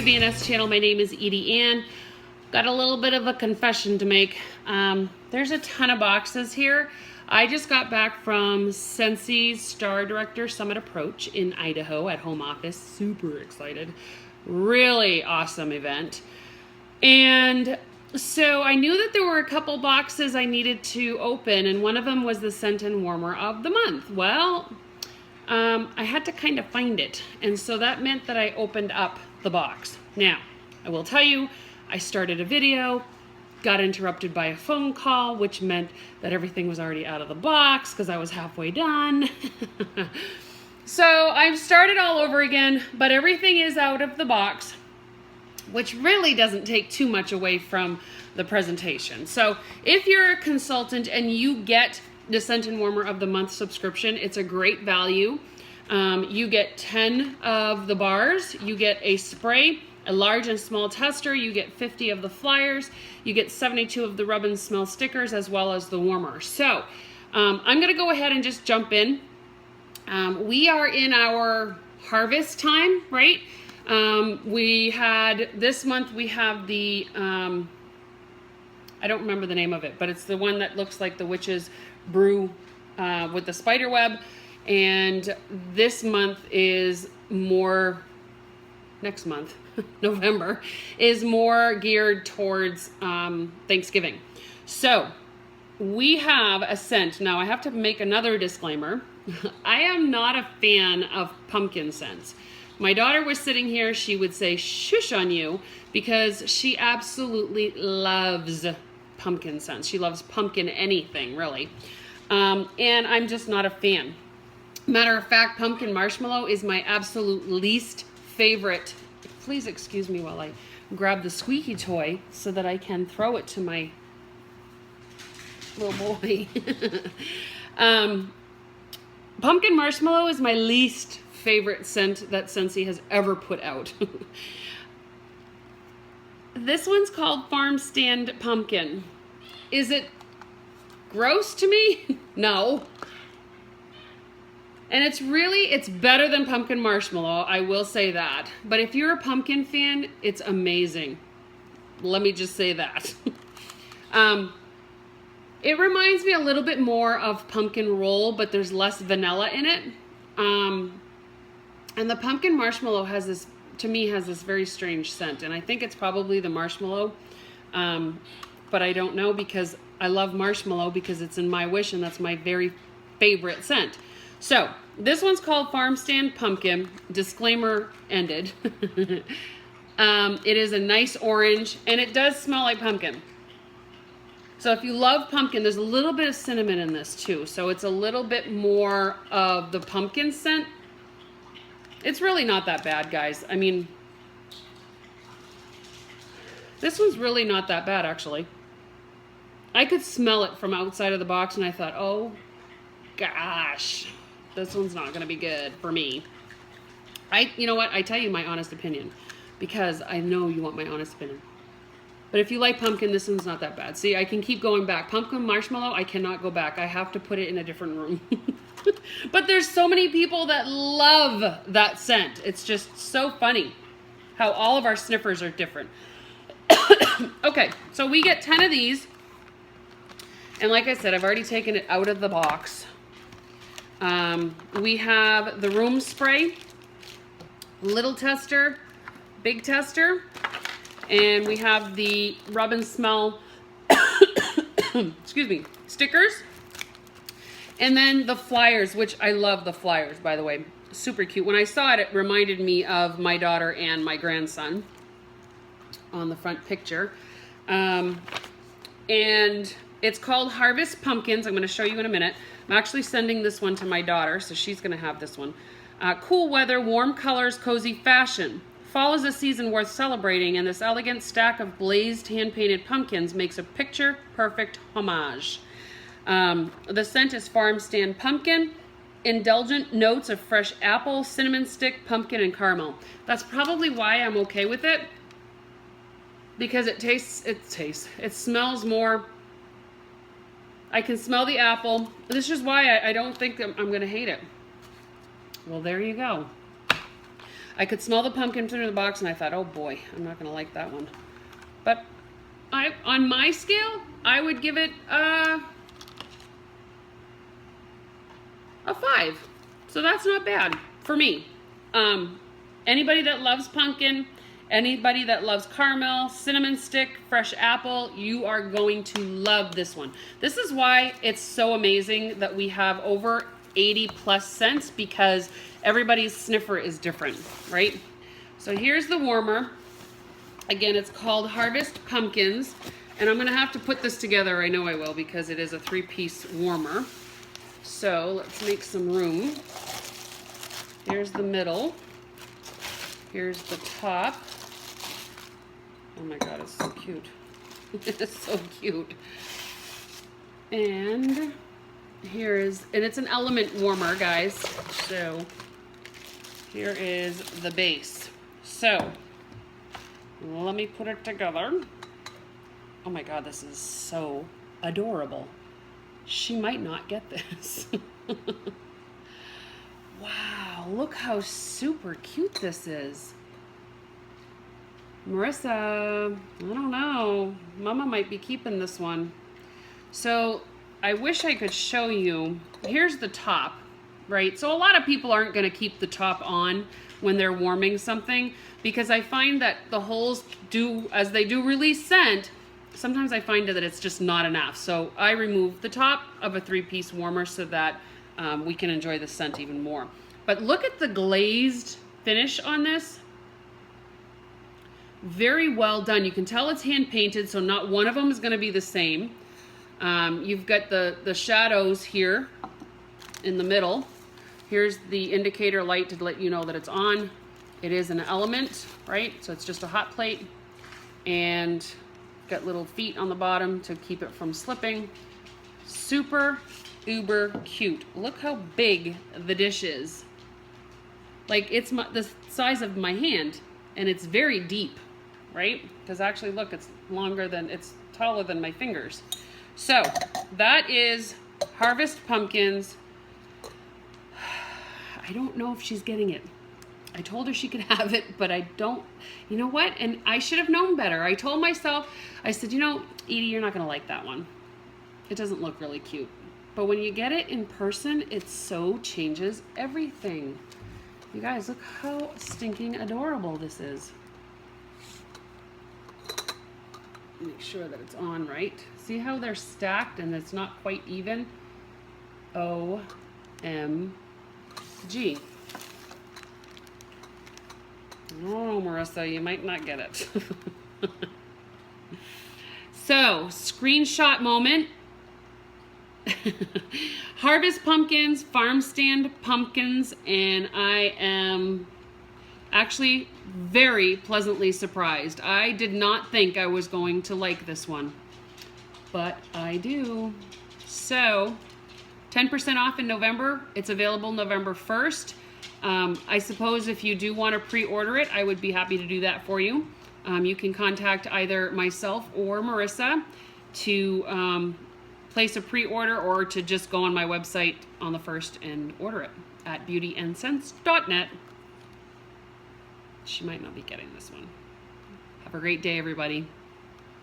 SBNS channel. My name is EdieAnne. Got a little bit of a confession to make. There's a ton of boxes here. I just got back from Scentsy Star Director Summit Approach in Idaho at home office. Super excited. Really awesome event. And so I knew that there were a couple boxes I needed to open, and one of them was the scent and warmer of the month. Well, I had to kind of find it, and so that meant that I opened up the box. Now, I will tell you, I started a video, got interrupted by a phone call, which meant that everything was already out of the box because I was halfway done. So I've started all over again, but everything is out of the box, which really doesn't take too much away from the presentation. So if you're a consultant and you get the Scent and Warmer of the Month subscription, it's a great value. You get 10 of the bars, you get a spray, a large and small tester, you get 50 of the flyers, you get 72 of the rub and smell stickers, as well as the warmer. So I'm gonna go ahead and just jump in. We are in our harvest time, right? We had, this month we have the, I don't remember the name of it, but it's the one that looks like the witch's brew with the spider web. And this month is more, next month, November, is more geared towards Thanksgiving. So we have a scent. Now I have to make another disclaimer. I am not a fan of pumpkin scents. My daughter was sitting here, she would say shush on you because she absolutely loves pumpkin scents. She loves pumpkin anything, really. And I'm just not a fan. Matter of fact, pumpkin marshmallow is my absolute least favorite. Please excuse me while I grab the squeaky toy so that I can throw it to my little boy. Pumpkin marshmallow is my least favorite scent that Scentsy has ever put out. This one's called Farmstand Pumpkin. Is it gross to me? No. And it's better than pumpkin marshmallow, I will say that. But if you're a pumpkin fan, it's amazing. Let me just say that. It reminds me a little bit more of pumpkin roll, but there's less vanilla in it. And the pumpkin marshmallow has this, to me, has this very strange scent. And I think it's probably the marshmallow. But I don't know because I love marshmallow because it's in my wish and that's my very favorite scent. So this one's called Farmstand Pumpkin. Disclaimer ended. It is a nice orange and it does smell like pumpkin. So if you love pumpkin, there's a little bit of cinnamon in this too. So it's a little bit more of the pumpkin scent. It's really not that bad, guys. I mean, this one's really not that bad, actually. I could smell it from outside of the box and I thought, oh gosh, this one's not gonna be good for me. You know what, I tell you my honest opinion because I know you want my honest opinion. But if you like pumpkin, this one's not that bad. See, I can keep going back. Pumpkin marshmallow, I cannot go back. I have to put it in a different room. But there's so many people that love that scent. It's just so funny how all of our sniffers are different. Okay, so we get 10 of these. And like I said, I've already taken it out of the box. We have the room spray, little tester, big tester, and we have the rub and smell, excuse me, stickers, and then the flyers, which I love the flyers, by the way. Super cute. When I saw it, it reminded me of my daughter and my grandson on the front picture. And it's called Harvest Pumpkins. I'm going to show you in a minute. I'm actually sending this one to my daughter, so she's going to have this one. Cool weather, warm colors, cozy fashion. Fall is a season worth celebrating, and this elegant stack of glazed, hand-painted pumpkins makes a picture-perfect homage. The scent is Farmstand Pumpkin. Indulgent notes of fresh apple, cinnamon stick, pumpkin, and caramel. That's probably why I'm okay with it. Because it smells more. I can smell the apple. This is why I don't think I'm going to hate it. Well, there you go. I could smell the pumpkin through the box, and I thought, oh boy, I'm not gonna like that one. But on my scale, I would give it a 5. So that's not bad for me. Anybody that loves pumpkin, anybody that loves caramel, cinnamon stick, fresh apple, you are going to love this one. This is why it's so amazing that we have over 80 plus scents, because everybody's sniffer is different, right? So here's the warmer. Again, it's called Harvest Pumpkins, and I'm gonna have to put this together. I know I will, because it is a 3-piece warmer. So let's make some room. Here's the middle. Here's the top. Oh my God, it's so cute. It's so cute. And it's an element warmer, guys. So here is the base. So let me put it together. Oh my God, this is so adorable. She might not get this. Wow, look how super cute this is. Marissa, I don't know. Mama might be keeping this one. So I wish I could show you. Here's the top, right? So a lot of people aren't going to keep the top on when they're warming something, because I find that the holes do, as they do release scent, sometimes I find that it's just not enough. So I remove the top of a 3-piece warmer so that we can enjoy the scent even more. But look at the glazed finish on this. Very well done. You can tell it's hand painted, so not one of them is going to be the same. You've got the shadows here in the middle. Here's the indicator light to let you know that it's on. It is an element, right? So it's just a hot plate, and got little feet on the bottom to keep it from slipping. Super uber cute. Look how big the dish is. Like, it's the size of my hand, and it's very deep, right? Because actually, look, it's taller than my fingers. So that is Harvest Pumpkins. I don't know if she's getting it. I told her she could have it, but I don't, you know what? And I should have known better. I told myself, I said, you know, Edie, you're not gonna like that one. It doesn't look really cute. But when you get it in person, it so changes everything. You guys, look how stinking adorable this is. Make sure that it's on right. See how they're stacked and it's not quite even? OMG. Oh, Marissa, you might not get it. So, screenshot moment. Harvest Pumpkins, Farmstand Pumpkins, and I am actually very pleasantly surprised. I did not think I was going to like this one, but I do. So, 10% off in November. It's available November 1st. I suppose if you do want to pre-order it, I would be happy to do that for you. You can contact either myself or Marissa to place a pre-order, or to just go on my website on the 1st and order it at beautyandscents.net. She might not be getting this one. Have a great day, everybody.